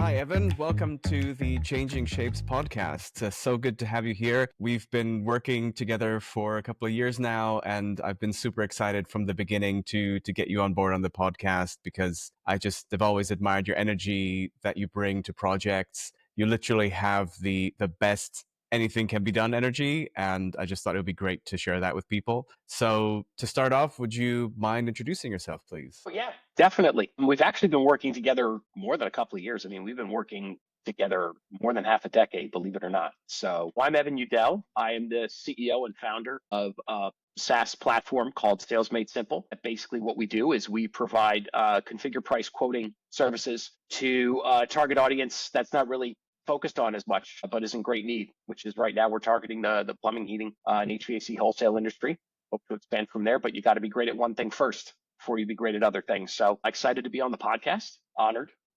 Hi, Evan. Welcome to the Changing Shapes podcast. So good to have you here. We've been working together for a couple of years now, and I've been super excited from the beginning to get you on board on the podcast because I've always admired your energy that you bring to projects. You literally have the best anything can be done energy, and I just thought it would be great to share that with people. So to start off, would you mind introducing yourself, please? Well, yeah, definitely. We've actually been working together more than a couple of years. I mean, we've been working together more than half a decade, believe it or not. So I'm Evan Yudell. I am the CEO and founder of a SaaS platform called Sales Made Simple. And basically, what we do is we provide configure price quoting services to a target audience that's not really focused on as much, but is in great need, which is right now we're targeting the plumbing, heating, and HVAC wholesale industry. Hope to expand from there, but you got to be great at one thing first before you be great at other things. So excited to be on the podcast,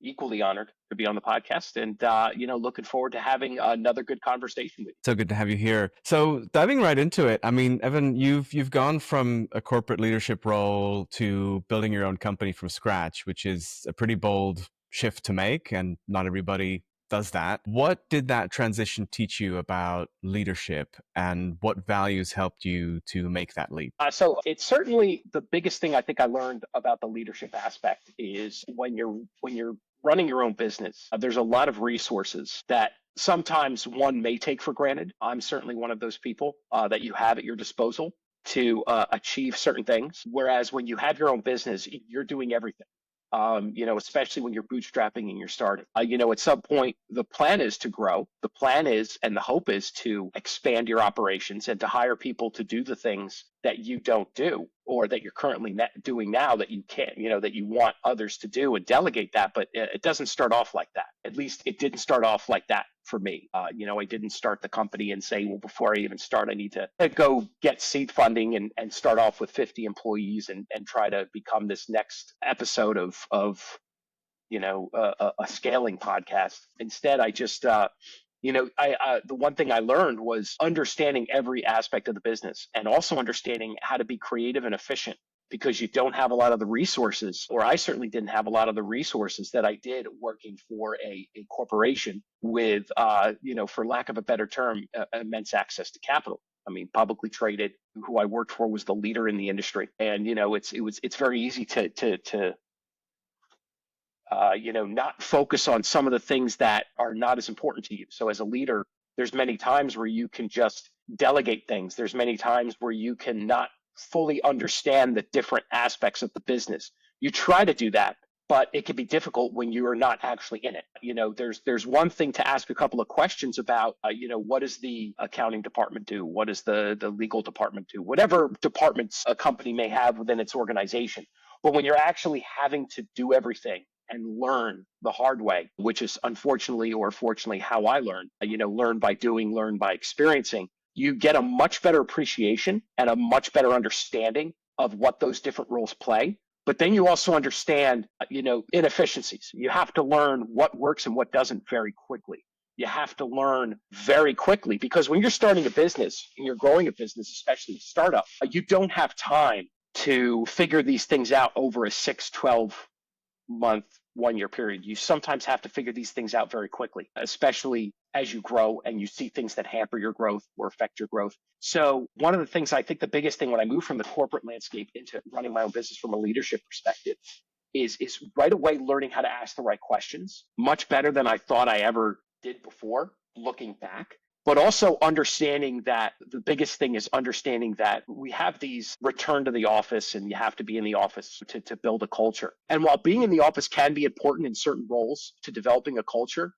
equally honored to be on the podcast, and looking forward to having another good conversation with you. So good to have you here. So diving right into it, I mean, Evan, you've gone from a corporate leadership role to building your own company from scratch, which is a pretty bold shift to make, and not everybody does that. What did that transition teach you about leadership, and what values helped you to make that leap? So it's certainly the biggest thing I think I learned about the leadership aspect is when you're running your own business, there's a lot of resources that sometimes one may take for granted. I'm certainly one of those people that you have at your disposal to achieve certain things. Whereas when you have your own business, you're doing everything. Especially when you're bootstrapping and you're starting. At some point, the plan is to grow. The plan is, and the hope is to expand your operations and to hire people to do the things that you don't do or that you're currently doing now that you can't, that you want others to do and delegate that. But it doesn't start off like that. At least it didn't start off like that for me. I didn't start the company and say, well, before I even start, I need to go get seed funding and start off with 50 employees and try to become this next episode of a scaling podcast. Instead, I just the one thing I learned was understanding every aspect of the business and also understanding how to be creative and efficient because you don't have a lot of the resources, or I certainly didn't have a lot of the resources that I did working for a corporation with, for lack of a better term, immense access to capital. I mean, publicly traded. Who I worked for was the leader in the industry, and it's very easy to not focus on some of the things that are not as important to you. So as a leader, there's many times where you can just delegate things. There's many times where you cannot fully understand the different aspects of the business. You try to do that, but it can be difficult when you are not actually in it. There's one thing to ask a couple of questions about, what does the accounting department do? What does the legal department do? Whatever departments a company may have within its organization. But when you're actually having to do everything and learn the hard way, which is unfortunately or fortunately how I learned, learn by doing, learn by experiencing, you get a much better appreciation and a much better understanding of what those different roles play. But then you also understand, inefficiencies. You have to learn what works and what doesn't very quickly. You have to learn very quickly because when you're starting a business and you're growing a business, especially a startup, you don't have time to figure these things out over a 6, 12-month, 1-year period. You sometimes have to figure these things out very quickly, especially as you grow and you see things that hamper your growth or affect your growth. So one of the things, I think the biggest thing when I moved from the corporate landscape into running my own business from a leadership perspective is right away learning how to ask the right questions, much better than I thought I ever did before, looking back. But also understanding that the biggest thing is understanding that we have these return to the office and you have to be in the office to build a culture. And while being in the office can be important in certain roles to developing a culture,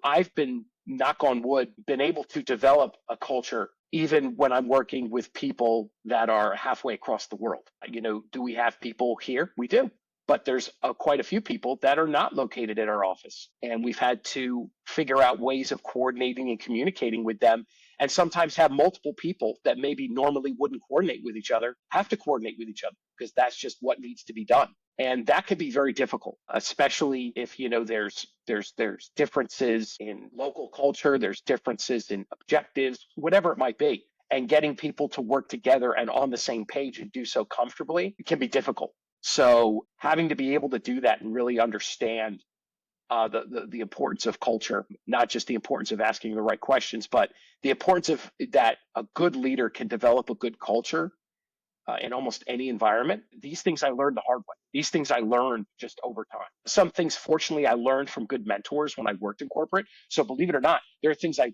I've been, knock on wood, been able to develop a culture even when I'm working with people that are halfway across the world. Do we have people here? We do. But there's quite a few people that are not located at our office. And we've had to figure out ways of coordinating and communicating with them. And sometimes have multiple people that maybe normally wouldn't coordinate with each other, have to coordinate with each other because that's just what needs to be done. And that could be very difficult, especially if, there's differences in local culture, there's differences in objectives, whatever it might be. And getting people to work together and on the same page and do so comfortably, it can be difficult. So having to be able to do that and really understand the importance of culture, not just the importance of asking the right questions, but the importance of that a good leader can develop a good culture in almost any environment. These things I learned the hard way. These things I learned just over time. Some things, fortunately, I learned from good mentors when I worked in corporate. So believe it or not, there are things I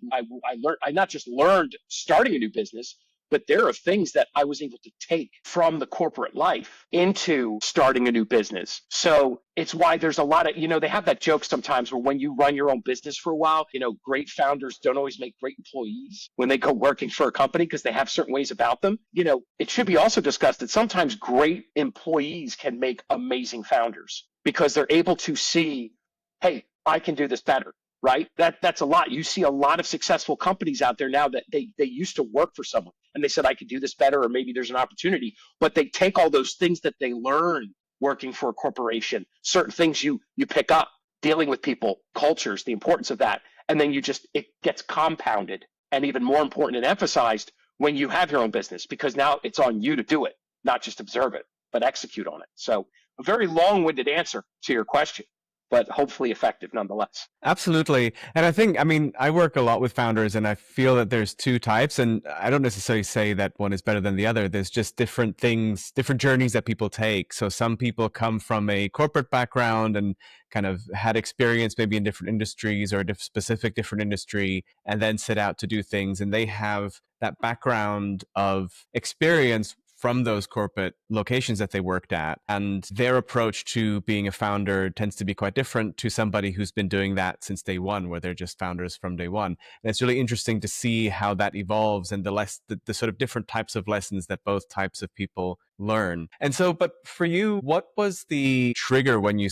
learned. I not just learned starting a new business, but there are things that I was able to take from the corporate life into starting a new business. So it's why there's a lot of, they have that joke sometimes where when you run your own business for a while, great founders don't always make great employees when they go working for a company because they have certain ways about them. It should be also discussed that sometimes great employees can make amazing founders because they're able to see, hey, I can do this better. Right? That's a lot. You see a lot of successful companies out there now that they used to work for someone and they said, I could do this better, or maybe there's an opportunity, but they take all those things that they learn working for a corporation, certain things you pick up, dealing with people, cultures, the importance of that. And then it gets compounded and even more important and emphasized when you have your own business, because now it's on you to do it, not just observe it, but execute on it. So a very long-winded answer to your question, but hopefully effective nonetheless. Absolutely. And I work a lot with founders and I feel that there's two types, and I don't necessarily say that one is better than the other. There's just different things, different journeys that people take. So some people come from a corporate background and kind of had experience maybe in different industries or a specific different industry and then set out to do things. And they have that background of experience from those corporate locations that they worked at. And their approach to being a founder tends to be quite different to somebody who's been doing that since day one, where they're just founders from day one. And it's really interesting to see how that evolves and the sort of different types of lessons that both types of people learn. And so, but for you, what was the trigger when you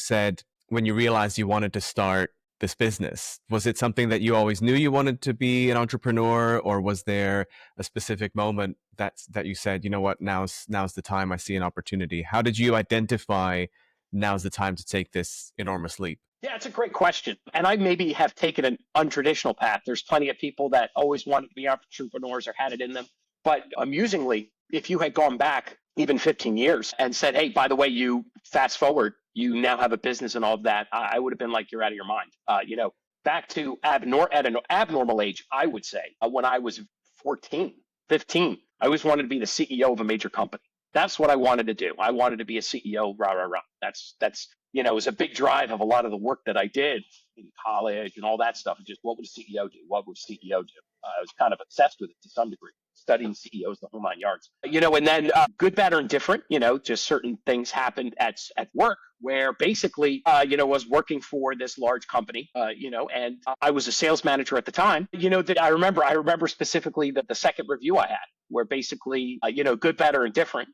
realized you wanted to start this business? Was it something that you always knew you wanted to be an entrepreneur, or was there a specific moment that you said, you know what, now's the time, I see an opportunity? How did you identify now's the time to take this enormous leap? Yeah, it's a great question. And I maybe have taken an untraditional path. There's plenty of people that always wanted to be entrepreneurs or had it in them. But amusingly, if you had gone back even 15 years and said, hey, by the way, you fast forward, you now have a business and all of that, I would have been like, you're out of your mind. Back to at an abnormal age, I would say, when I was 14, 15, I always wanted to be the CEO of a major company. That's what I wanted to do. I wanted to be a CEO, rah, rah, rah. That's it was a big drive of a lot of the work that I did in college and all that stuff. Just what would a CEO do? What would a CEO do? I was kind of obsessed with it to some degree, studying CEOs, the whole nine yards. And then good, bad, or indifferent, just certain things happened at work where basically, was working for this large company, and I was a sales manager at the time, that I remember specifically that the second review I had where basically, good, bad, or indifferent,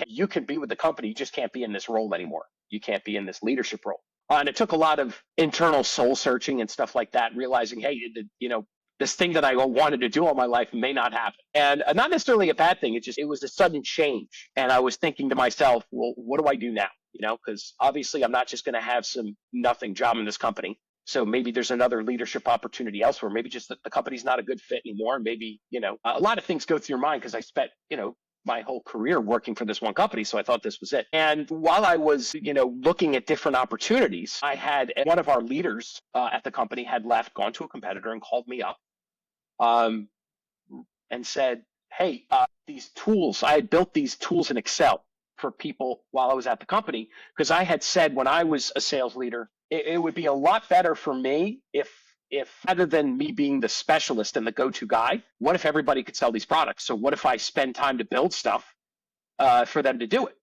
you can be with the company, you just can't be in this role anymore. You can't be in this leadership role. And it took a lot of internal soul searching and stuff like that, realizing, hey, this thing that I wanted to do all my life may not happen. And not necessarily a bad thing. It was a sudden change. And I was thinking to myself, well, what do I do now? Because obviously I'm not just going to have some nothing job in this company. So maybe there's another leadership opportunity elsewhere. Maybe just that the company's not a good fit anymore. Maybe, a lot of things go through your mind because I spent, my whole career working for this one company. So I thought this was it. And while I was, looking at different opportunities, I had one of our leaders at the company had left, gone to a competitor and called me up and said, hey, these tools, I had built these tools in Excel for people while I was at the company, because I had said when I was a sales leader, it would be a lot better for me if rather than me being the specialist and the go-to guy, what if everybody could sell these products? So what if I spend time to build stuff for them to do it?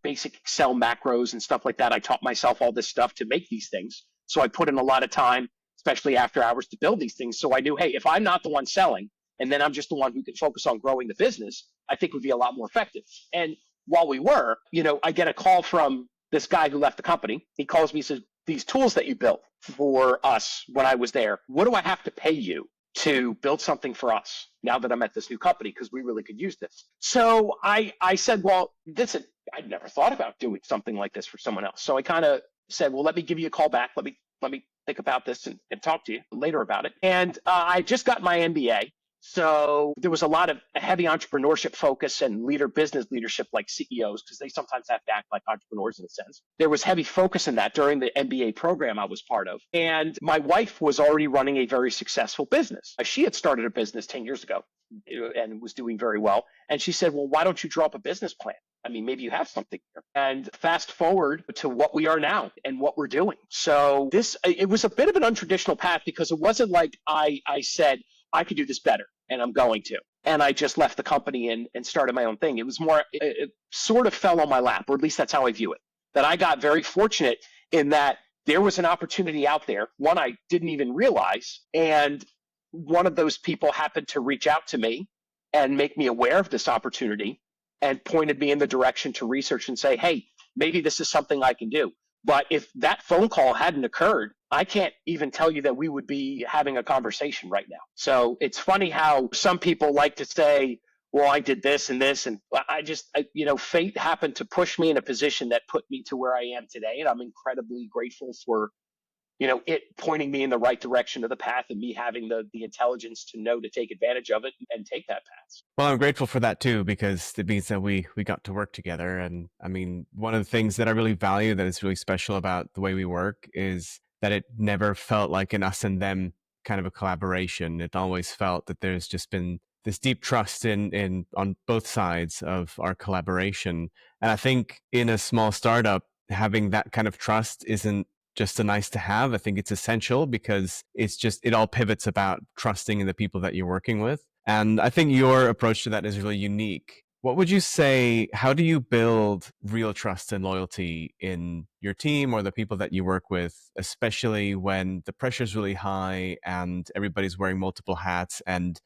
Basic Excel macros and stuff like that. I taught myself all this stuff to make these things. So I put in a lot of time, especially after hours, to build these things. So I knew, hey, if I'm not the one selling, and then I'm just the one who can focus on growing the business, I think would be a lot more effective. And while we were, I get a call from this guy who left the company. He calls me, says, these tools that you built for us when I was there, what do I have to pay you to build something for us now that I'm at this new company? Because we really could use this. So I said, well, I'd never thought about doing something like this for someone else. So I kind of said, well, let me give you a call back. Let me think about this and talk to you later about it. And I just got my MBA. So there was a lot of heavy entrepreneurship focus and business leadership like CEOs, because they sometimes have to act like entrepreneurs in a sense. There was heavy focus in that during the MBA program I was part of. And my wife was already running a very successful business. She had started a business 10 years ago and was doing very well. And she said, well, why don't you draw up a business plan? I mean, maybe you have something here. And fast forward to what we are now and what we're doing. So it was a bit of an untraditional path, because it wasn't like I said, I could do this better and I'm going to. And I just left the company and started my own thing. It was more, it sort of fell on my lap, or at least that's how I view it. That I got very fortunate in that there was an opportunity out there, one I didn't even realize. And one of those people happened to reach out to me and make me aware of this opportunity and pointed me in the direction to research and say, hey, maybe this is something I can do. But if that phone call hadn't occurred, I can't even tell you that we would be having a conversation right now. So it's funny how some people like to say, well, I did this and this. And fate happened to push me in a position that put me to where I am today. And I'm incredibly grateful for it pointing me in the right direction of the path, and me having the intelligence to know to take advantage of it and take that path. Well, I'm grateful for that too, because it means that we got to work together. And I mean, one of the things that I really value that is really special about the way we work is that it never felt like an us and them kind of a collaboration. It always felt that there's just been this deep trust in on both sides of our collaboration. And I think in a small startup, having that kind of trust isn't just a nice to have. I think it's essential, because it all pivots about trusting in the people that you're working with. And I think your approach to that is really unique. What would you say, how do you build real trust and loyalty in your team or the people that you work with, especially when the pressure is really high and everybody's wearing multiple hats, and,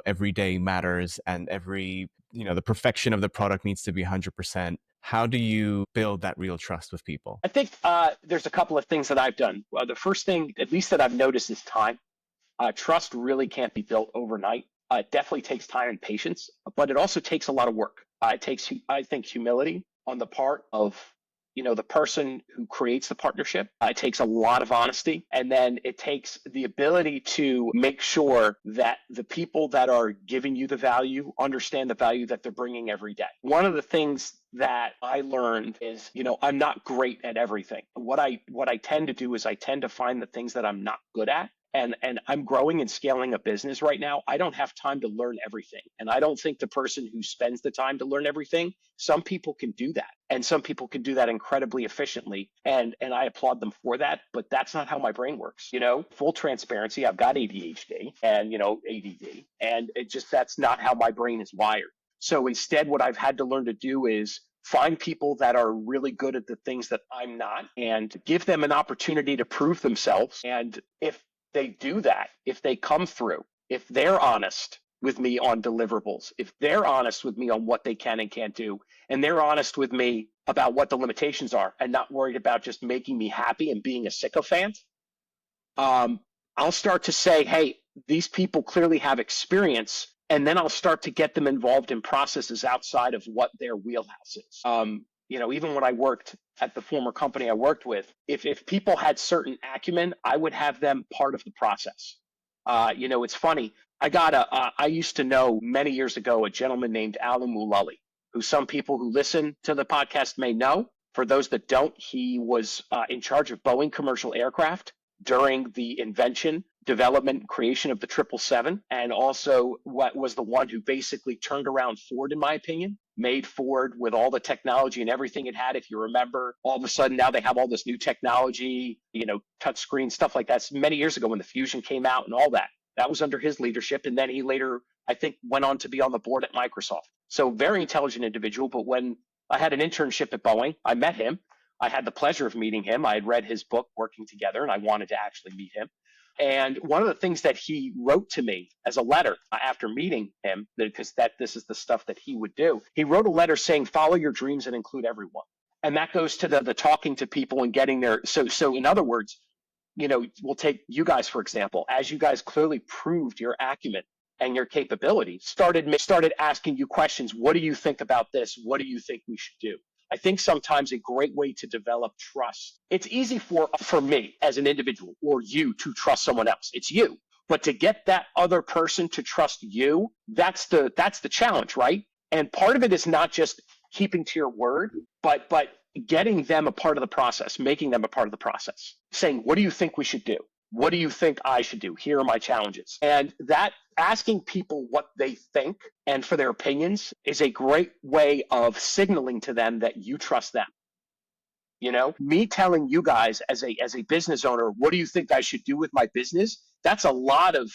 every day matters, and the perfection of the product needs to be 100%. How do you build that real trust with people? I think there's a couple of things that I've done. The first thing, at least that I've noticed, is time. Trust really can't be built overnight. It definitely takes time and patience, but it also takes a lot of work. It takes, I think, humility on the part of the person who creates the partnership. It takes a lot of honesty, and then it takes the ability to make sure that the people that are giving you the value understand the value that they're bringing every day. One of the things that I learned is, I'm not great at everything. What I tend to do is I tend to find the things that I'm not good at. And I'm growing and scaling a business right now. I don't have time to learn everything. And I don't think the person who spends the time to learn everything, some people can do that. And some people can do that incredibly efficiently. And I applaud them for that. But that's not how my brain works. Full transparency, I've got ADHD and, ADD. And that's not how my brain is wired. So instead, what I've had to learn to do is find people that are really good at the things that I'm not, and give them an opportunity to prove themselves. And if they do that, if they come through, if they're honest with me on deliverables, if they're honest with me on what they can and can't do, and they're honest with me about what the limitations are, and not worried about just making me happy and being a sycophant, I'll start to say, hey, these people clearly have experience. And then I'll start to get them involved in processes outside of what their wheelhouse is. Even when I worked at the former company I worked with, if people had certain acumen, I would have them part of the process. It's funny. I used to know many years ago a gentleman named Alan Mulally, who some people who listen to the podcast may know. For those that don't, he was in charge of Boeing commercial aircraft during the invention, development, creation of the 777, and also what was the one who basically turned around Ford, in my opinion, made Ford with all the technology and everything it had. If you remember, all of a sudden now they have all this new technology, touch screen, stuff like that. It's many years ago when the Fusion came out and all that. That was under his leadership. And then he later, I think, went on to be on the board at Microsoft. So very intelligent individual. But when I had an internship at Boeing, I met him. I had the pleasure of meeting him. I had read his book, Working Together, and I wanted to actually meet him. And one of the things that he wrote to me as a letter after meeting him, because this is the stuff that he would do, he wrote a letter saying, follow your dreams and include everyone. And that goes to the talking to people and getting there. So in other words, we'll take you guys, for example, as you guys clearly proved your acumen and your capability, started asking you questions. What do you think about this? What do you think we should do? I think sometimes a great way to develop trust. It's easy for me as an individual or you to trust someone else. It's you. But to get that other person to trust you, that's the challenge, right? And part of it is not just keeping to your word, but getting them a part of the process, making them a part of the process, saying, what do you think we should do? What do you think I should do? Here are my challenges. And that asking people what they think and for their opinions is a great way of signaling to them that you trust them. Me telling you guys as a business owner, what do you think I should do with my business? That's a lot of,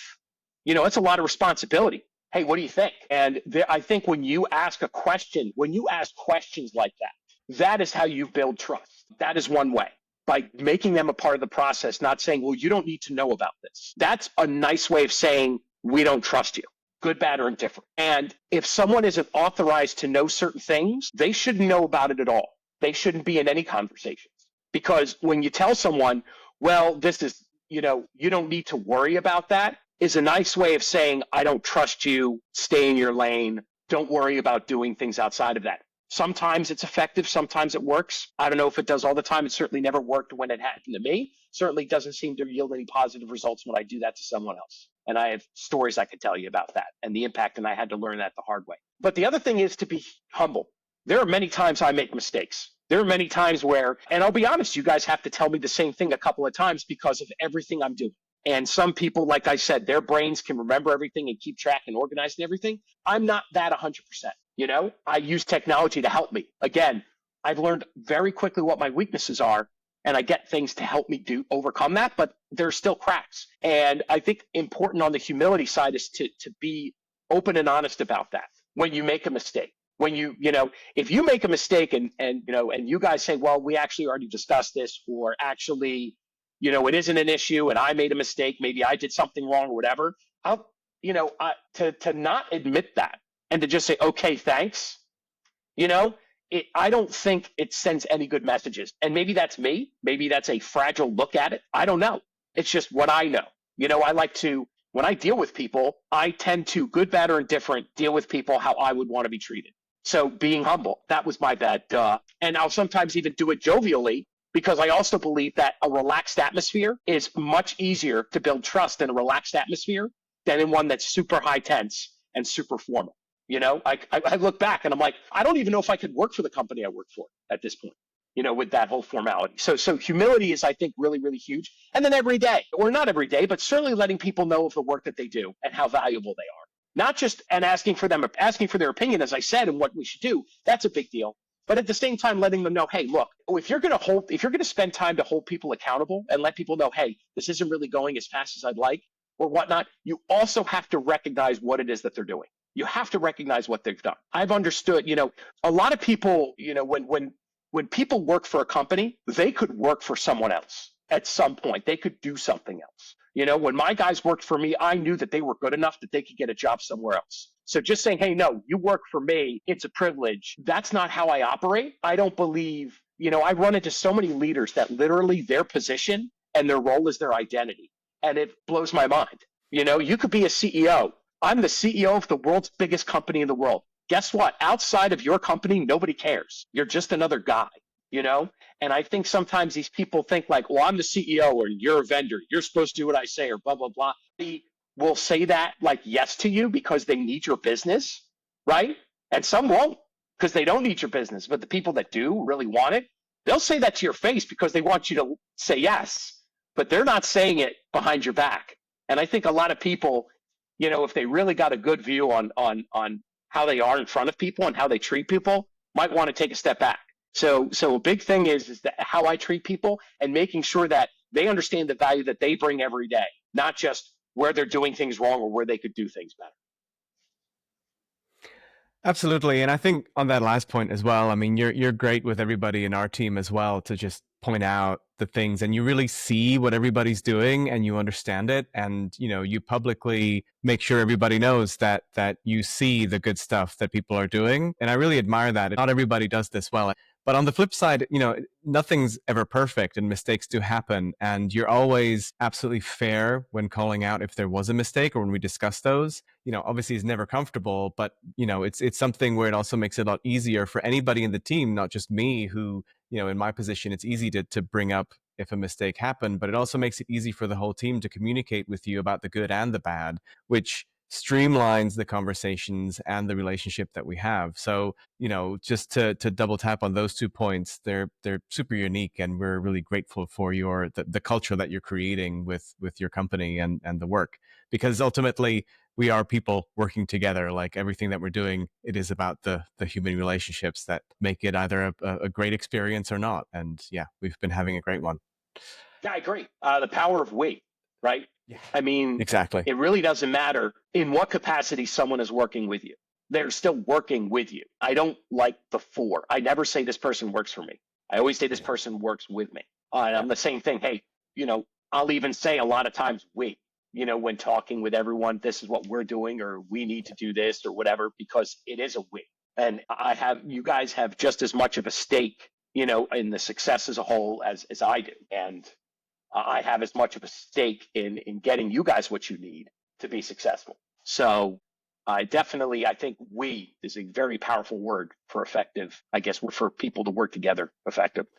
it's a lot of responsibility. Hey, what do you think? And I think when you ask a question, when you ask questions like that, that is how you build trust. That is one way, by making them a part of the process, not saying, well, you don't need to know about this. That's a nice way of saying, we don't trust you, good, bad, or indifferent. And if someone isn't authorized to know certain things, they shouldn't know about it at all. They shouldn't be in any conversations. Because when you tell someone, well, this is, you don't need to worry about that, is a nice way of saying, I don't trust you, stay in your lane, don't worry about doing things outside of that. Sometimes it's effective, sometimes it works. I don't know if it does all the time. It certainly never worked when it happened to me. Certainly doesn't seem to yield any positive results when I do that to someone else. And I have stories I could tell you about that and the impact, and I had to learn that the hard way. But the other thing is to be humble. There are many times I make mistakes. There are many times where, and I'll be honest, you guys have to tell me the same thing a couple of times because of everything I'm doing. And some people, like I said, their brains can remember everything and keep track and organize and everything. I'm not that 100%. I use technology to help me. Again, I've learned very quickly what my weaknesses are, and I get things to help me overcome that, but there's still cracks. And I think important on the humility side is to be open and honest about that when you make a mistake. When if you make a mistake and you guys say, well, we actually already discussed this, or actually, it isn't an issue and I made a mistake, maybe I did something wrong or whatever, to not admit that and to just say, okay, thanks, I don't think it sends any good messages. And maybe that's me. Maybe that's a fragile look at it. I don't know. It's just what I know. I like to, when I deal with people, I tend to, good, bad, or indifferent, deal with people how I would want to be treated. So being humble, that was my bad. And I'll sometimes even do it jovially, because I also believe that a relaxed atmosphere is much easier to build trust in a relaxed atmosphere than in one that's super high tense and super formal. I look back and I'm like, I don't even know if I could work for the company I work for at this point, with that whole formality. So humility is, I think, really, really huge. And then every day, or not every day, but certainly letting people know of the work that they do and how valuable they are. Not just and asking for their opinion, as I said, and what we should do. That's a big deal. But at the same time, letting them know, hey, look, if you're going to spend time to hold people accountable and let people know, hey, this isn't really going as fast as I'd like or whatnot, you also have to recognize what it is that they're doing. You have to recognize what they've done. I've understood, a lot of people, when people work for a company, they could work for someone else at some point. They could do something else. When my guys worked for me, I knew that they were good enough that they could get a job somewhere else. So just saying, hey, no, you work for me, it's a privilege. That's not how I operate. I don't believe, I run into so many leaders that literally their position and their role is their identity. And it blows my mind. You could be a CEO. I'm the CEO of the world's biggest company in the world. Guess what? Outside of your company, nobody cares. You're just another guy, And I think sometimes these people think like, well, I'm the CEO or you're a vendor. You're supposed to do what I say or blah, blah, blah. They will say that like yes to you because they need your business, right? And some won't because they don't need your business. But the people that do really want it, they'll say that to your face because they want you to say yes. But they're not saying it behind your back. And I think a lot of people, if they really got a good view on how they are in front of people and how they treat people, might want to take a step back. So a big thing is that how I treat people and making sure that they understand the value that they bring every day, not just where they're doing things wrong or where they could do things better. Absolutely. And I think on that last point as well, I mean, you're great with everybody in our team as well to just point out the things, and you really see what everybody's doing and you understand it, and you publicly make sure everybody knows that you see the good stuff that people are doing. And I really admire that. Not everybody does this well. But on the flip side, nothing's ever perfect and mistakes do happen. And you're always absolutely fair when calling out if there was a mistake or when we discuss those. Obviously it's never comfortable, but it's something where it also makes it a lot easier for anybody in the team, not just me, who, in my position, it's easy to bring up if a mistake happened, but it also makes it easy for the whole team to communicate with you about the good and the bad, which streamlines the conversations and the relationship that we have. So, just to double tap on those 2 points, they're super unique, and we're really grateful for the culture that you're creating with your company and the work, because ultimately we are people working together. Like everything that we're doing, it is about the human relationships that make it either a great experience or not. And yeah, we've been having a great one. Yeah, I agree. The power of we, right? Yeah, I mean, exactly. it really doesn't matter in what capacity someone is working with you. They're still working with you. I don't like the for. I never say this person works for me. I always say this Yeah. person works with me. And Yeah. I'm the same thing. Hey, I'll even say a lot of times we, when talking with everyone, this is what we're doing, or we need to do this or whatever, because it is a we. And you guys have just as much of a stake, in the success as a whole as I do. And I have as much of a stake in getting you guys what you need to be successful. So I think we is a very powerful word for effective, I guess, for people to work together effectively.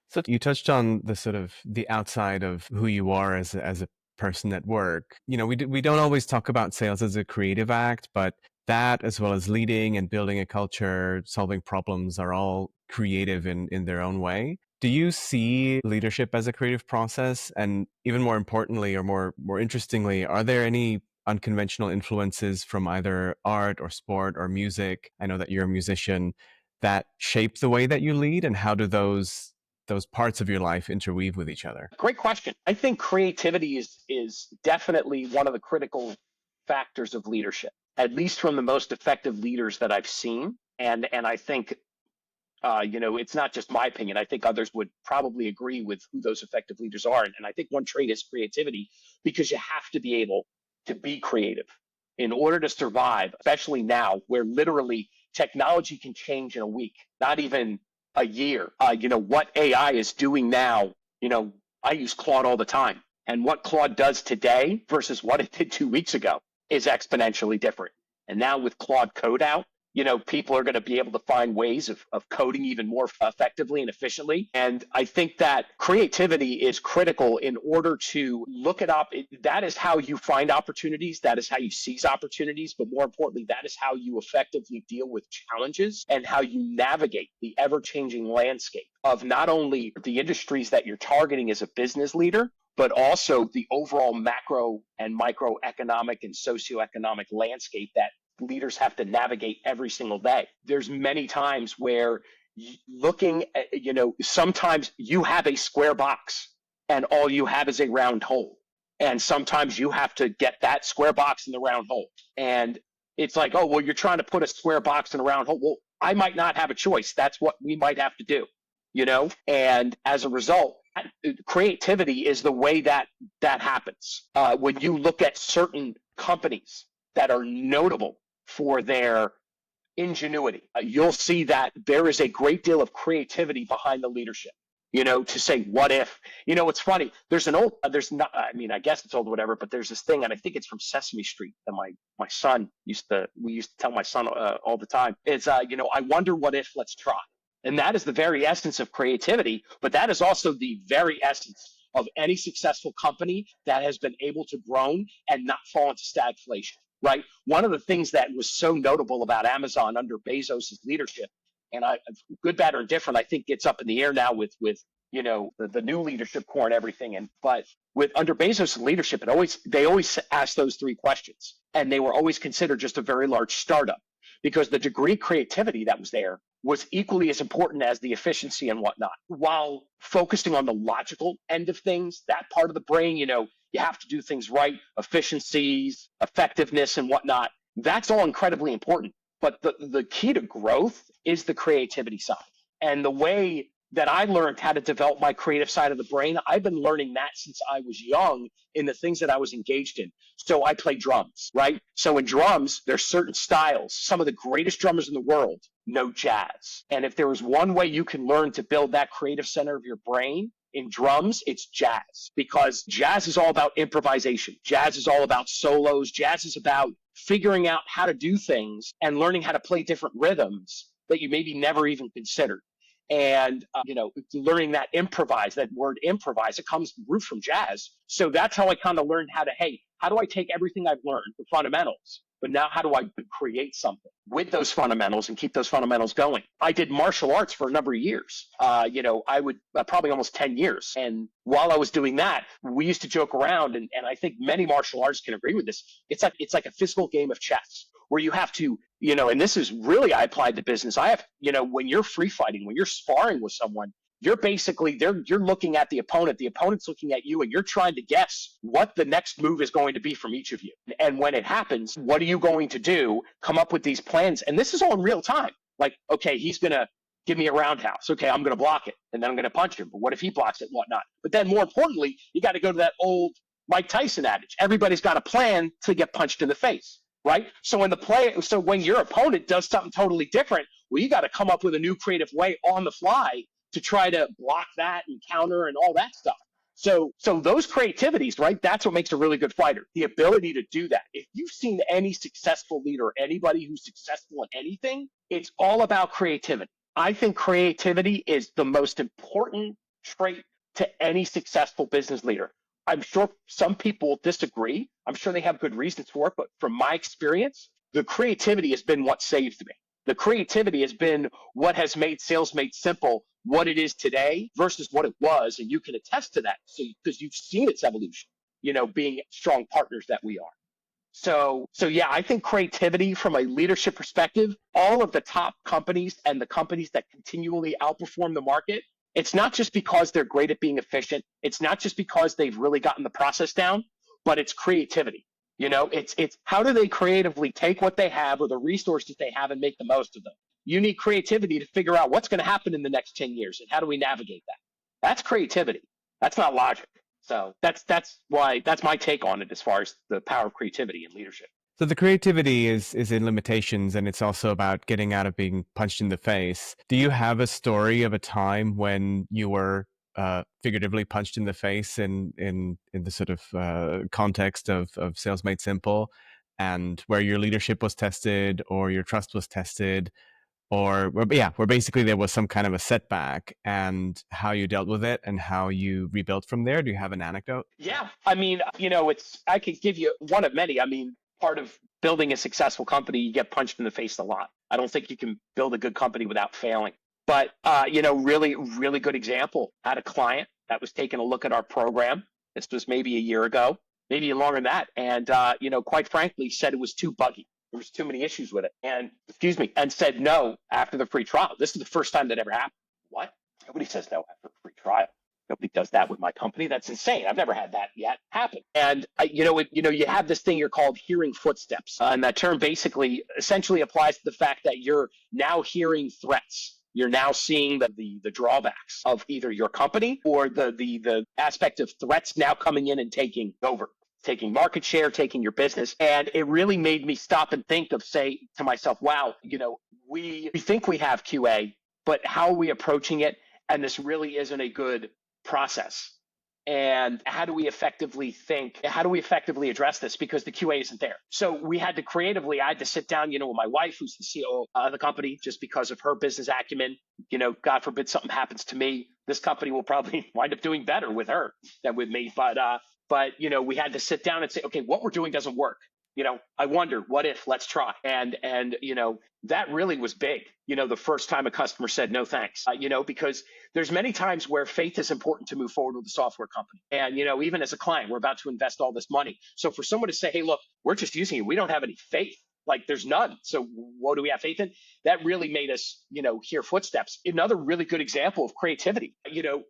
So you touched on the sort of the outside of who you are as a person at work. We don't always talk about sales as a creative act, but that, as well as leading and building a culture, solving problems, are all creative in their own way. Do you see leadership as a creative process? And even more importantly, or more interestingly, are there any unconventional influences from either art or sport or music? I know that you're a musician, that shape the way that you lead, and how do those parts of your life interweave with each other? Great question. I think creativity is definitely one of the critical factors of leadership, at least from the most effective leaders that I've seen. And I think it's not just my opinion. I think others would probably agree with who those effective leaders are. And I think one trait is creativity, because you have to be able to be creative in order to survive, especially now where literally technology can change in a week, not even a year. What AI is doing now, I use Claude all the time. And what Claude does today versus what it did 2 weeks ago is exponentially different. And now with Claude Code out, people are going to be able to find ways of coding even more effectively and efficiently. And I think that creativity is critical in order to look that is how you find opportunities. That is how you seize opportunities. But more importantly, that is how you effectively deal with challenges and how you navigate the ever-changing landscape of not only the industries that you're targeting as a business leader, but also the overall macro and microeconomic and socioeconomic landscape that leaders have to navigate every single day. There's many times where looking at, sometimes you have a square box and all you have is a round hole. And sometimes you have to get that square box in the round hole. And it's like, oh, well, you're trying to put a square box in a round hole. Well, I might not have a choice. That's what we might have to do, And as a result, creativity is the way that happens. When you look at certain companies that are notable for their ingenuity, you'll see that there is a great deal of creativity behind the leadership. To say, what if? It's funny. There's not. I mean, I guess it's old, whatever. But there's this thing, and I think it's from Sesame Street that my son we used to tell my son all the time. It's I wonder what if. Let's try. And that is the very essence of creativity, but that is also the very essence of any successful company that has been able to grow and not fall into stagflation, right? One of the things that was so notable about Amazon under Bezos' leadership, and good, bad, or indifferent, I think it's up in the air now with the new leadership core and everything. But with under Bezos' leadership, they always asked those three questions, and they were always considered just a very large startup, because the degree of creativity that was there was equally as important as the efficiency and whatnot. While focusing on the logical end of things, that part of the brain, you have to do things right, efficiencies, effectiveness, and whatnot. That's all incredibly important. But the key to growth is the creativity side. And the way that I learned how to develop my creative side of the brain, I've been learning that since I was young in the things that I was engaged in. So I play drums, right? So in drums, there's certain styles. Some of the greatest drummers in the world know jazz. And if there was one way you can learn to build that creative center of your brain in drums, it's jazz, because jazz is all about improvisation. Jazz is all about solos. Jazz is about figuring out how to do things and learning how to play different rhythms that you maybe never even considered. and learning that improvise, that word improvise, it comes root from jazz. So that's how I kind of learned how to, hey, how do I take everything I've learned, the fundamentals, but now how do I create something with those fundamentals and keep those fundamentals going? I did martial arts for a number of years. I would probably almost 10 years. And while I was doing that, we used to joke around, and I think many martial artists can agree with this. It's like a physical game of chess where you have to, and this is really, I applied to business. I have, when you're free fighting, when you're sparring with someone, you're basically you're looking at the opponent's looking at you, and you're trying to guess what the next move is going to be from each of you. And when it happens, what are you going to do? Come up with these plans. And this is all in real time. Like, okay, he's going to give me a roundhouse. Okay, I'm going to block it, and then I'm going to punch him. But what if he blocks it and whatnot? But then more importantly, you got to go to that old Mike Tyson adage. Everybody's got a plan to get punched in the face, right? So when your opponent does something totally different, well, you got to come up with a new creative way on the fly to try to block that and counter and all that stuff. So those creativities, right? That's what makes a really good fighter. The ability to do that. If you've seen any successful leader, anybody who's successful in anything, it's all about creativity. I think creativity is the most important trait to any successful business leader. I'm sure some people will disagree. I'm sure they have good reasons for it, but from my experience, the creativity has been what saved me. The creativity has been what has made Sales Made Simple what it is today versus what it was. And you can attest to that because you've seen its evolution, being strong partners that we are. So yeah, I think creativity from a leadership perspective, all of the top companies and the companies that continually outperform the market, it's not just because they're great at being efficient. It's not just because they've really gotten the process down, but it's creativity. It's how do they creatively take what they have or the resources they have and make the most of them? You need creativity to figure out what's going to happen in the next 10 years and how do we navigate that? That's creativity. That's not logic. So that's my take on it as far as the power of creativity in leadership. So the creativity is in limitations, and it's also about getting out of being punched in the face. Do you have a story of a time when you were figuratively punched in the face in the sort of context of Sales Made Simple, and where your leadership was tested or your trust was tested, or where basically there was some kind of a setback, and how you dealt with it and how you rebuilt from there? Do you have an anecdote? Yeah. I mean, I could give you one of many. I mean, part of building a successful company, you get punched in the face a lot. I don't think you can build a good company without failing. But, really, really good example. Had a client that was taking a look at our program. This was maybe a year ago, maybe longer than that. And, quite frankly, said it was too buggy. There was too many issues with it. And said no after the free trial. This is the first time that ever happened. What? Nobody says no after a free trial. Nobody does that with my company. That's insane. I've never had that yet happen. And you have this thing you're called hearing footsteps, and that term basically essentially applies to the fact that you're now hearing threats. You're now seeing the drawbacks of either your company or the aspect of threats now coming in and taking over, taking market share, taking your business. And it really made me stop and say to myself, wow, we think we have QA, but how are we approaching it? And this really isn't a good process. And how do we effectively address this? Because the QA isn't there. So I had to sit down, with my wife, who's the CEO of the company, just because of her business acumen. God forbid something happens to me, this company will probably wind up doing better with her than with me. But we had to sit down and say, okay, what we're doing doesn't work. I wonder, what if, let's try. And that really was big. The first time a customer said, no, thanks, because there's many times where faith is important to move forward with a software company. And, even as a client, we're about to invest all this money. So for someone to say, hey, look, we're just using it, we don't have any faith. Like there's none. So what do we have faith in? That really made us, hear footsteps. Another really good example of creativity.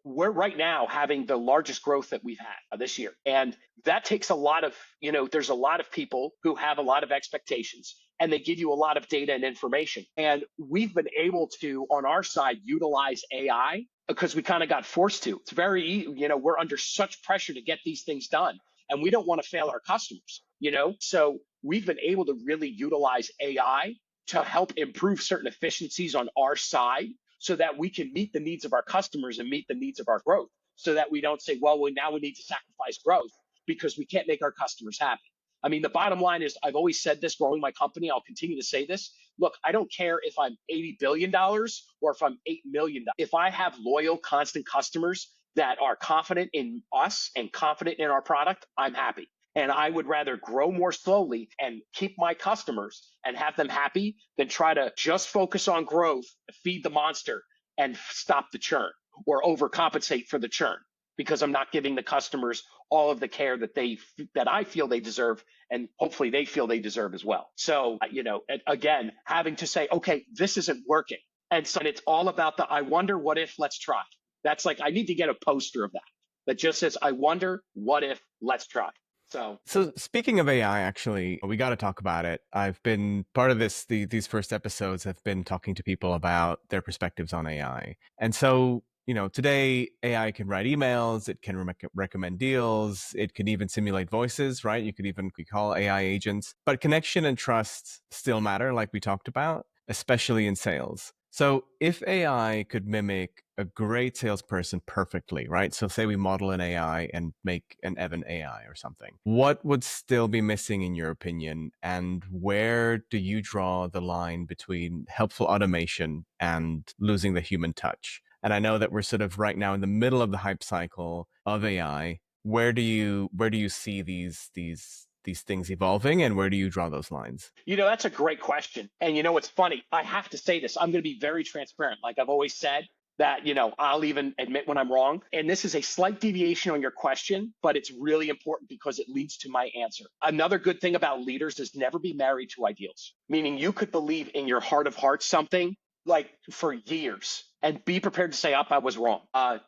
We're right now having the largest growth that we've had this year. And that takes a lot of, there's a lot of people who have a lot of expectations and they give you a lot of data and information. And we've been able to, on our side, utilize AI because we kind of got forced to. It's we're under such pressure to get these things done. And we don't want to fail our customers, So we've been able to really utilize AI to help improve certain efficiencies on our side so that we can meet the needs of our customers and meet the needs of our growth so that we don't say, well, now we need to sacrifice growth because we can't make our customers happy. I mean, the bottom line is I've always said this growing my company. I'll continue to say this. look, I don't care if I'm $80 billion or if I'm $8 million. If I have loyal, constant customers that are confident in us and confident in our product, I'm happy. And I would rather grow more slowly and keep my customers and have them happy than try to just focus on growth, feed the monster, and stop the churn or overcompensate for the churn because I'm not giving the customers all of the care that I feel they deserve, and hopefully they feel they deserve as well. So, again, having to say, okay, this isn't working. And so it's all about the I wonder, what if, let's try. That's like, I need to get a poster of that just says, I wonder, what if, let's try. So speaking of AI, actually, we got to talk about it. I've been part of these first episodes have been talking to people about their perspectives on AI. And so, today AI can write emails, it can recommend deals, it can even simulate voices, right? You could even call AI agents, but connection and trust still matter, like we talked about, especially in sales. So if AI could mimic a great salesperson perfectly, right? So say we model an AI and make an Evan AI or something. What would still be missing in your opinion? And where do you draw the line between helpful automation and losing the human touch? And I know that we're sort of right now in the middle of the hype cycle of AI. Where do you see these things evolving, and where do you draw those lines? That's a great question. And it's funny. I have to say this. I'm going to be very transparent. Like I've always said that, I'll even admit when I'm wrong. And this is a slight deviation on your question, but it's really important because it leads to my answer. Another good thing about leaders is never be married to ideals, meaning you could believe in your heart of hearts something like for years and be prepared to say, up, I was wrong. And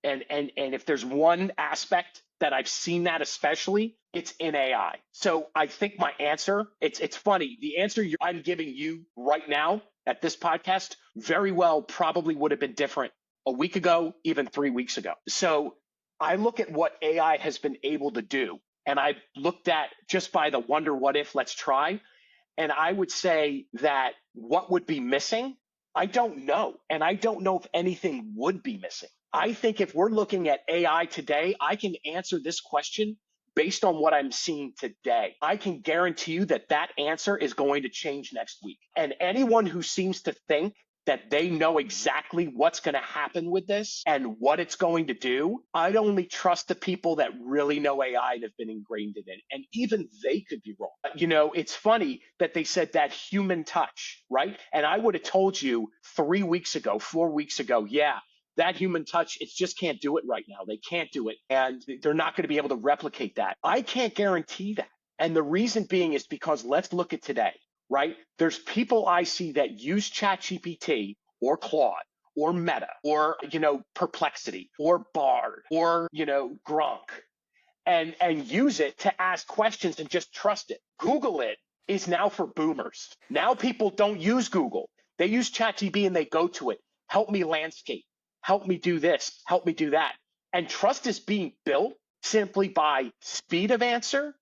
if there's one aspect that I've seen that especially, it's in AI. So I think my answer, it's funny. The answer I'm giving you right now at this podcast very well probably would have been different a week ago, even 3 weeks ago. So I look at what AI has been able to do, and I looked at just by the wonder, what if, let's try. And I would say that what would be missing, I don't know. And I don't know if anything would be missing. I think if we're looking at AI today, I can answer this question based on what I'm seeing today. I can guarantee you that that answer is going to change next week. And anyone who seems to think that they know exactly what's going to happen with this and what it's going to do, I'd only trust the people that really know AI and have been ingrained in it. And even they could be wrong. It's funny that they said that human touch, right? And I would have told you 3 weeks ago, 4 weeks ago, yeah, that human touch, it just can't do it right now. They can't do it. And they're not going to be able to replicate that. I can't guarantee that. And the reason being is because let's look at today, right? There's people I see that use ChatGPT or Claude or Meta or, Perplexity or Bard or, Gronk and use it to ask questions and just trust it. Google it is now for boomers. Now people don't use Google. They use ChatGPT and they go to it. Help me landscape. Help me do this. Help me do that. And trust is being built simply by speed of answer.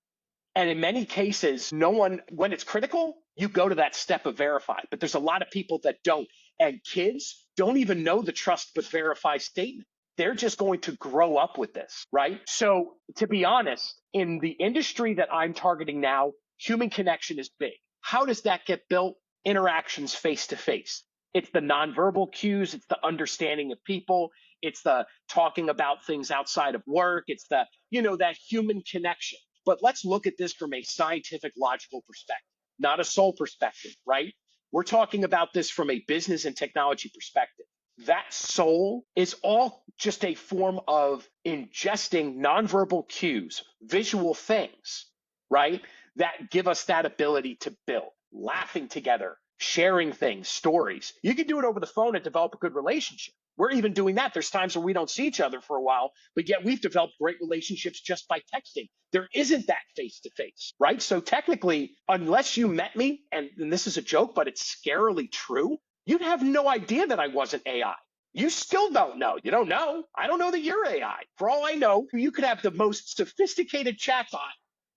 And in many cases, no one, when it's critical, you go to that step of verify. But there's a lot of people that don't. And kids don't even know the trust but verify statement. They're just going to grow up with this, right? So to be honest, in the industry that I'm targeting now, human connection is big. How does that get built? Interactions face to face. It's the nonverbal cues. It's the understanding of people. It's the talking about things outside of work. It's the, that human connection. But let's look at this from a scientific, logical perspective, not a soul perspective, right? We're talking about this from a business and technology perspective. That soul is all just a form of ingesting nonverbal cues, visual things, right? That give us that ability to build, laughing together, sharing things, stories. You can do it over the phone and develop a good relationship. We're even doing that. There's times where we don't see each other for a while, but yet we've developed great relationships just by texting. There isn't that face to face, right? So technically, unless you met me, and this is a joke, but it's scarily true, you'd have no idea that I wasn't AI. You still don't know. You don't know. I don't know that you're AI. For all I know, you could have the most sophisticated chatbot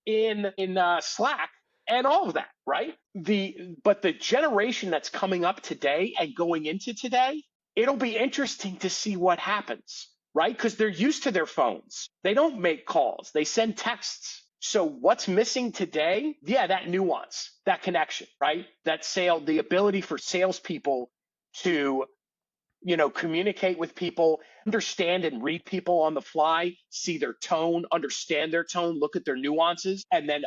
in Slack and all of that, right? But the generation that's coming up today and going into today, it'll be interesting to see what happens, right? Because they're used to their phones. They don't make calls. They send texts. So what's missing today? Yeah, that nuance, that connection, right? That sale, the ability for salespeople to communicate with people, understand and read people on the fly, see their tone, understand their tone, look at their nuances, and then,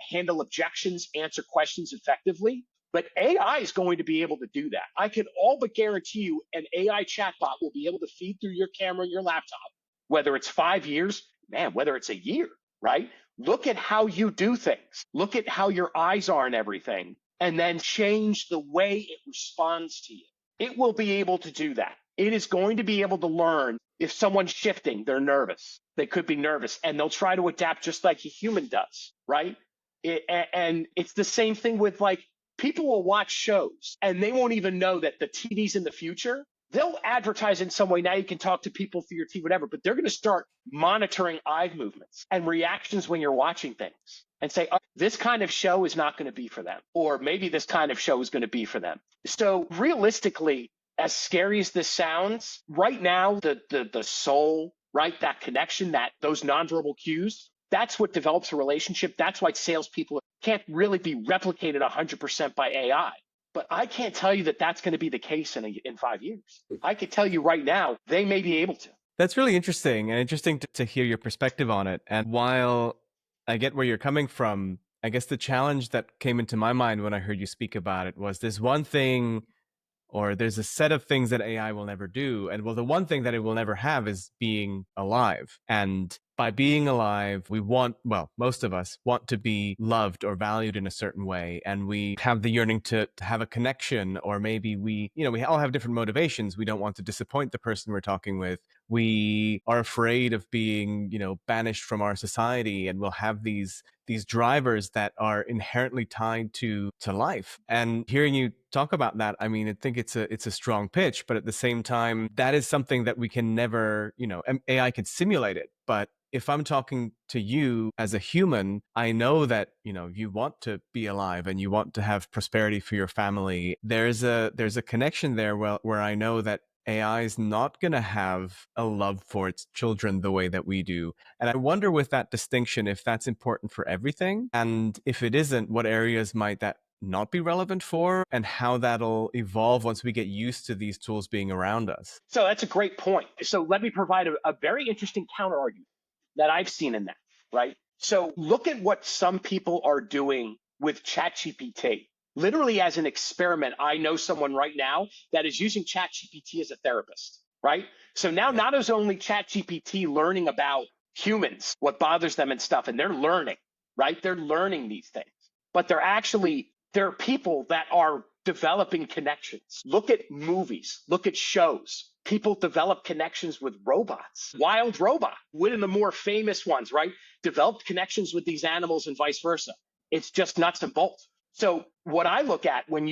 handle objections, answer questions effectively. But AI is going to be able to do that. I can all but guarantee you an AI chatbot will be able to feed through your camera, your laptop, whether it's 5 years, man, whether it's a year, right? Look at how you do things. Look at how your eyes are and everything, and then change the way it responds to you. It will be able to do that. It is going to be able to learn if someone's shifting, they're nervous. They could be nervous, and they'll try to adapt just like a human does, right? And it's the same thing with, like, people will watch shows and they won't even know that the TV's in the future. They'll advertise in some way. Now you can talk to people through your TV, whatever, but they're going to start monitoring eye movements and reactions when you're watching things and say, oh, this kind of show is not going to be for them. Or maybe this kind of show is going to be for them. So realistically, as scary as this sounds, right now, the soul, right, that connection, that those nonverbal cues, that's what develops a relationship. That's why salespeople can't really be replicated 100% by AI. But I can't tell you that that's going to be the case in 5 years. I could tell you right now, they may be able to. That's really interesting, and interesting to hear your perspective on it. And while I get where you're coming from, I guess the challenge that came into my mind when I heard you speak about it was there's one thing, or there's a set of things that AI will never do. And well, the one thing that it will never have is being alive. And by being alive, we want, well, most of us want to be loved or valued in a certain way. And we have the yearning to have a connection, or maybe we all have different motivations. We don't want to disappoint the person we're talking with. We are afraid of being, banished from our society, and we'll have these drivers that are inherently tied to life. And hearing you talk about that, I mean, I think it's a strong pitch, but at the same time, that is something that we can never, AI could simulate it. But if I'm talking to you as a human, I know that, you want to be alive and you want to have prosperity for your family. There's a connection there where I know that AI is not going to have a love for its children the way that we do. And I wonder, with that distinction, if that's important for everything. And if it isn't, what areas might that not be relevant for, and how that'll evolve once we get used to these tools being around us. So that's a great point. So let me provide a very interesting counter argument that I've seen in that, right? So look at what some people are doing with ChatGPT. Literally, as an experiment, I know someone right now that is using ChatGPT as a therapist, right? So now, not as only ChatGPT learning about humans, what bothers them and stuff, and they're learning, right? They're learning these things, but there are people that are developing connections. Look at movies, look at shows. People develop connections with robots. Wild Robot, one of the more famous ones, right? Developed connections with these animals and vice versa. It's just nuts and bolts. So what I look at when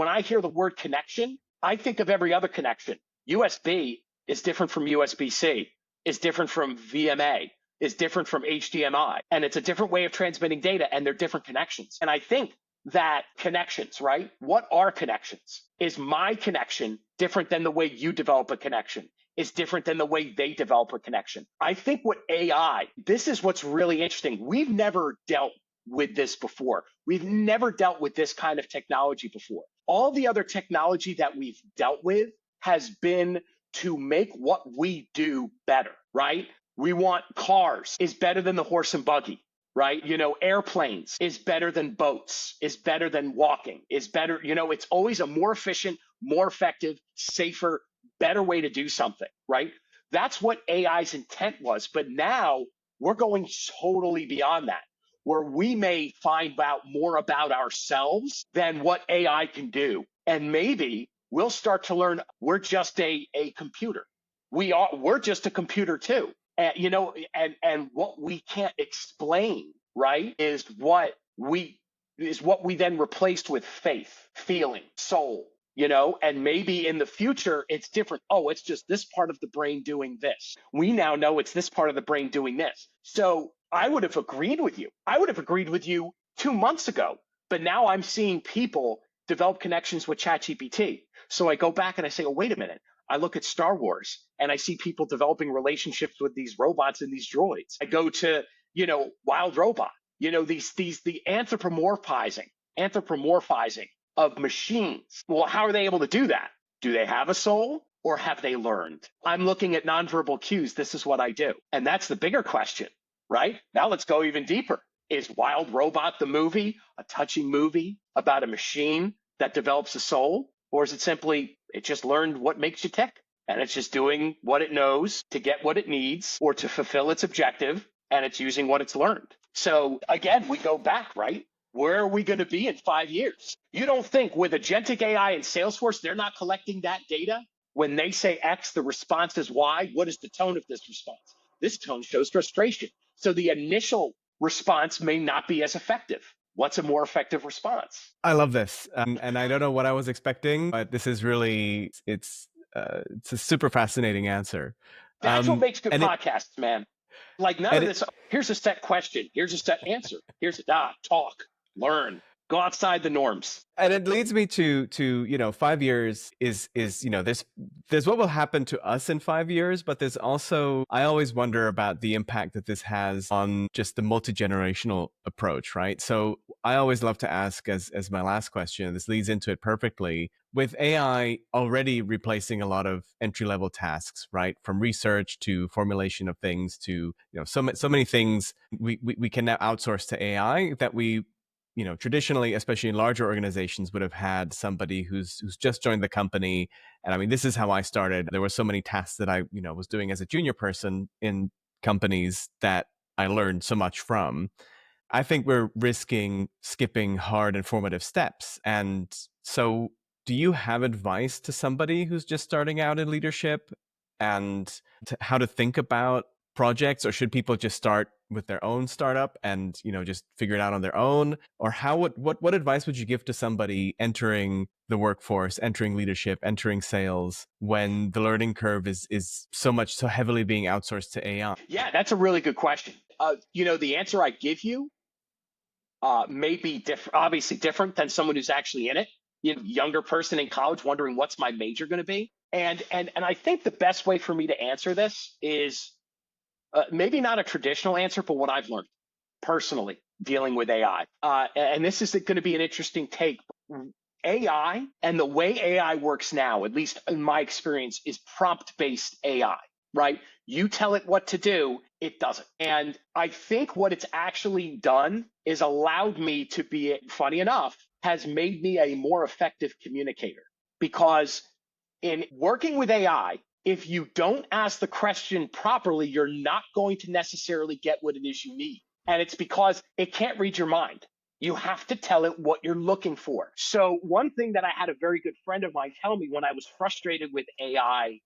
I hear the word connection, I think of every other connection. USB is different from USB-C, is different from VMA, is different from HDMI, and it's a different way of transmitting data, and they're different connections. And I think that connections, right? What are connections? Is my connection different than the way you develop a connection? Is different than the way they develop a connection? I think what AI, this is what's really interesting. We've never dealt with this before. We've never dealt with this kind of technology before. All the other technology that we've dealt with has been to make what we do better, right? We want cars is better than the horse and buggy, right? Airplanes is better than boats, is better than walking, is better. It's always a more efficient, more effective, safer, better way to do something, right? That's what AI's intent was. But now we're going totally beyond that, where we may find out more about ourselves than what AI can do. And maybe we'll start to learn we're just a computer. We're just a computer too. And what we can't explain, right, is what we then replaced with faith, feeling, soul, and maybe in the future it's different. Oh, it's just this part of the brain doing this. We now know it's this part of the brain doing this. So I would have agreed with you. I would have agreed with you 2 months ago, but now I'm seeing people develop connections with ChatGPT. So I go back and I say, oh, wait a minute. I look at Star Wars and I see people developing relationships with these robots and these droids. I go to Wild Robot, the anthropomorphizing of machines. Well, how are they able to do that? Do they have a soul or have they learned? I'm looking at nonverbal cues. This is what I do. And that's the bigger question, right? Now let's go even deeper. Is Wild Robot the movie a touching movie about a machine that develops a soul? Or is it simply, it just learned what makes you tick? And it's just doing what it knows to get what it needs or to fulfill its objective, and it's using what it's learned. So again, we go back, right? Where are we going to be in 5 years? You don't think with agentic AI and Salesforce, they're not collecting that data? When they say X, the response is Y. What is the tone of this response? This tone shows frustration. So the initial response may not be as effective. What's a more effective response? I love this. And I don't know what I was expecting, but this is really, it's a super fascinating answer. That's what makes good and it, podcasts, man. Like none and of it, this, here's a set question, here's a set answer, here's a talk, learn, go outside the norms. and it leads me to 5 years is there's what will happen to us in 5 years, but there's also, I always wonder about the impact that this has on just the multi-generational approach, right? So I always love to ask as my last question, this leads into it perfectly, with AI already replacing a lot of entry-level tasks, right? From research to formulation of things to so many things we can now outsource to AI that we traditionally, especially in larger organizations, would have had somebody who's just joined the company. And I mean, this is how I started. There were so many tasks that I, was doing as a junior person in companies that I learned so much from. I think we're risking skipping hard and formative steps. And so, do you have advice to somebody who's just starting out in leadership and how to think about projects? Or should people just start with their own startup and just figure it out on their own? Or what advice would you give to somebody entering the workforce, entering leadership, entering sales, when the learning curve is so heavily being outsourced to AI? Yeah, that's a really good question. The answer I give you may be obviously different than someone who's actually in it. Younger person in college wondering what's my major going to be. And I think the best way for me to answer this is maybe not a traditional answer, but what I've learned personally dealing with AI. And this is going to be an interesting take. AI and the way AI works now, at least in my experience, is prompt-based AI, right? You tell it what to do, it does it. And I think what it's actually done is allowed me to be, funny enough, has made me a more effective communicator. Because in working with AI, if you don't ask the question properly, you're not going to necessarily get what it is you need. And it's because it can't read your mind. You have to tell it what you're looking for. So one thing that I had a very good friend of mine tell me when I was frustrated with AI,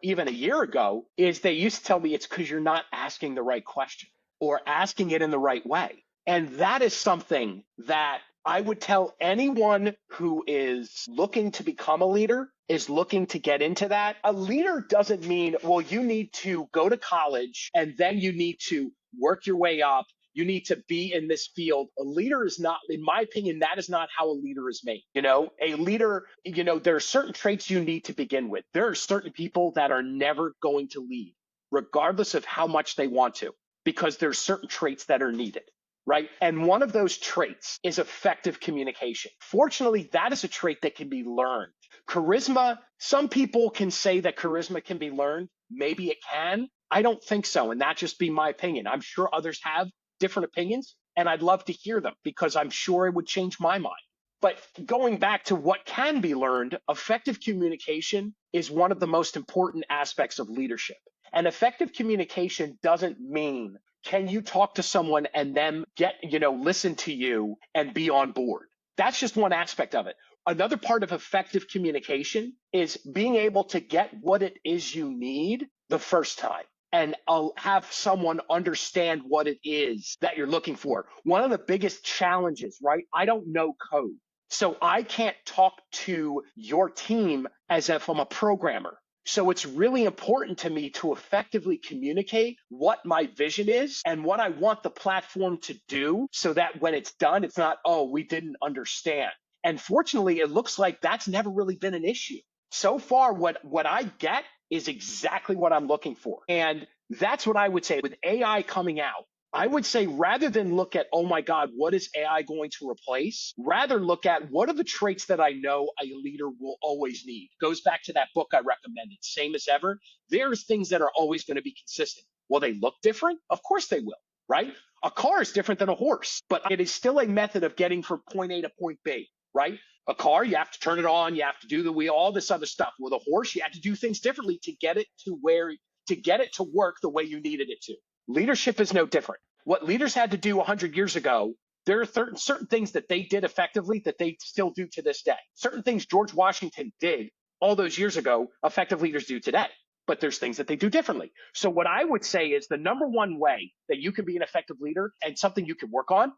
even a year ago, is they used to tell me it's because you're not asking the right question or asking it in the right way. And that is something that I would tell anyone who is looking to become a leader, is looking to get into that. A leader doesn't mean, well, you need to go to college and then you need to work your way up. You need to be in this field. A leader is not, in my opinion, that is not how a leader is made. A leader, there are certain traits you need to begin with. There are certain people that are never going to lead, regardless of how much they want to, because there's certain traits that are needed. Right. And one of those traits is effective communication. Fortunately, that is a trait that can be learned. Charisma, some people can say that charisma can be learned. Maybe it can. I don't think so. And that just be my opinion. I'm sure others have different opinions, and I'd love to hear them because I'm sure it would change my mind. But going back to what can be learned, effective communication is one of the most important aspects of leadership. And effective communication doesn't mean, can you talk to someone and them listen to you and be on board? That's just one aspect of it. Another part of effective communication is being able to get what it is you need the first time and have someone understand what it is that you're looking for. One of the biggest challenges, right? I don't know code. So I can't talk to your team as if I'm a programmer. So it's really important to me to effectively communicate what my vision is and what I want the platform to do so that when it's done, it's not, oh, we didn't understand. And fortunately, it looks like that's never really been an issue. So far, what I get is exactly what I'm looking for. And that's what I would say with AI coming out. I would say rather than look at, oh my God, what is AI going to replace? Rather look at what are the traits that I know a leader will always need. Goes back to that book I recommended, Same as Ever. There's things that are always going to be consistent. Will they look different? Of course they will, right? A car is different than a horse, but it is still a method of getting from point A to point B, right? A car, you have to turn it on, you have to do the wheel, all this other stuff. With a horse, you have to do things differently to get it to get it to work the way you needed it to. Leadership is no different. What leaders had to do 100 years ago, there are certain things that they did effectively that they still do to this day. Certain things George Washington did all those years ago, effective leaders do today. But there's things that they do differently. So what I would say is the number one way that you can be an effective leader and something you can work on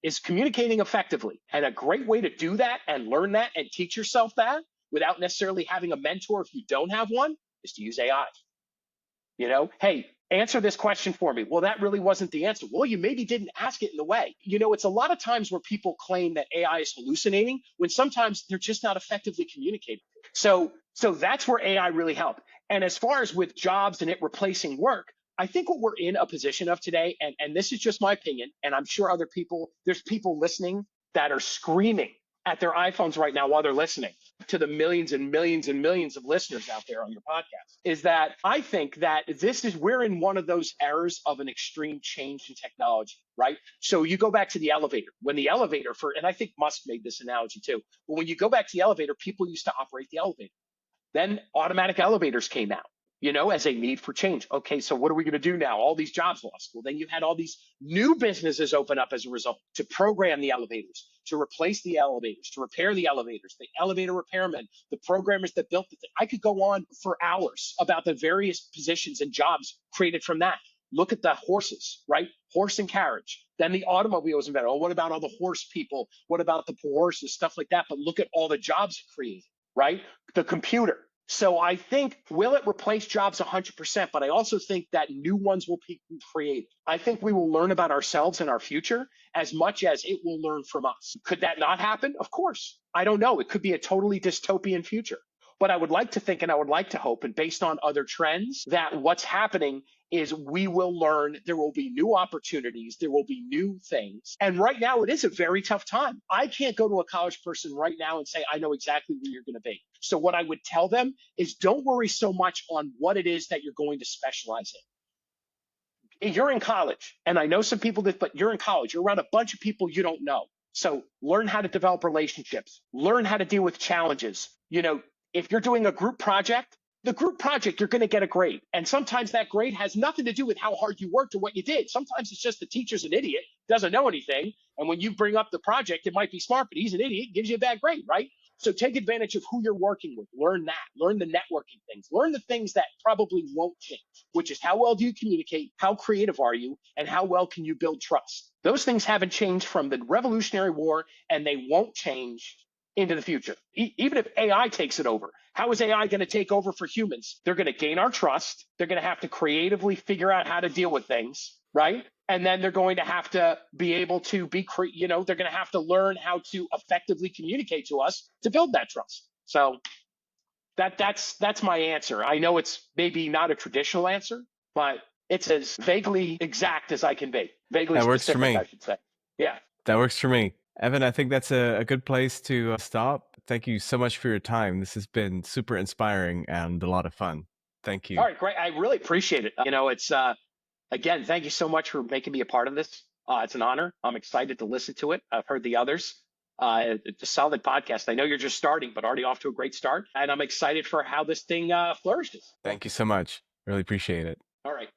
is communicating effectively. And a great way to do that and learn that and teach yourself that without necessarily having a mentor if you don't have one is to use AI. Hey, answer this question for me. Well, that really wasn't the answer. Well, you maybe didn't ask it in the way. It's a lot of times where people claim that AI is hallucinating when sometimes they're just not effectively communicating. So that's where AI really helped. And as far as with jobs and it replacing work, I think what we're in a position of today, and this is just my opinion, and I'm sure there's people listening that are screaming at their iPhones right now while they're listening to the millions and millions and millions of listeners out there on your podcast, is that I think that we're in one of those eras of an extreme change in technology, right? So you go back to the elevator. When the elevator, and I think Musk made this analogy too, but when you go back to the elevator, people used to operate the elevator. Then automatic elevators came out, as a need for change. Okay, so what are we going to do now? All these jobs lost. Well, then you had all these new businesses open up as a result to program the elevators, to replace the elevators, to repair the elevators, the elevator repairmen, the programmers that built the thing. I could go on for hours about the various positions and jobs created from that. Look at the horses, right? Horse and carriage. Then the automobiles invented. Oh, what about all the horse people? What about the horses? Stuff like that. But look at all the jobs created, right? The computer. So I think, will it replace jobs 100%? But I also think that new ones will be created. I think we will learn about ourselves and our future as much as it will learn from us. Could that not happen? Of course. I don't know. It could be a totally dystopian future. But I would like to think and I would like to hope, and based on other trends, that what's happening is we will learn, there will be new opportunities, there will be new things. And right now, it is a very tough time. I can't go to a college person right now and say, I know exactly where you're going to be. So what I would tell them is don't worry so much on what it is that you're going to specialize in. You're in college, and I know some people that, but you're in college, you're around a bunch of people you don't know. So learn how to develop relationships, learn how to deal with challenges. If you're doing a group project, the group project, you're going to get a grade. And sometimes that grade has nothing to do with how hard you worked or what you did. Sometimes it's just the teacher's an idiot, doesn't know anything. And when you bring up the project, it might be smart, but he's an idiot, gives you a bad grade, right? So take advantage of who you're working with. Learn that. Learn the networking things. Learn the things that probably won't change, which is how well do you communicate? How creative are you? And how well can you build trust? Those things haven't changed from the Revolutionary War, and they won't change into the future. Even if AI takes it over, how is AI going to take over for humans? They're going to gain our trust. They're going to have to creatively figure out how to deal with things, right? And then they're going to have to be able to they're going to have to learn how to effectively communicate to us to build that trust. So that's my answer. I know it's maybe not a traditional answer, but it's as vaguely exact as I can be. Vaguely That works for specific, me. I should say. Yeah. That works for me. Evan, I think that's a good place to stop. Thank you so much for your time. This has been super inspiring and a lot of fun. Thank you. All right, great. I really appreciate it. It's again, thank you so much for making me a part of this. It's an honor. I'm excited to listen to it. I've heard the others. It's a solid podcast. I know you're just starting, but already off to a great start. And I'm excited for how this thing flourishes. Thank you so much. Really appreciate it. All right.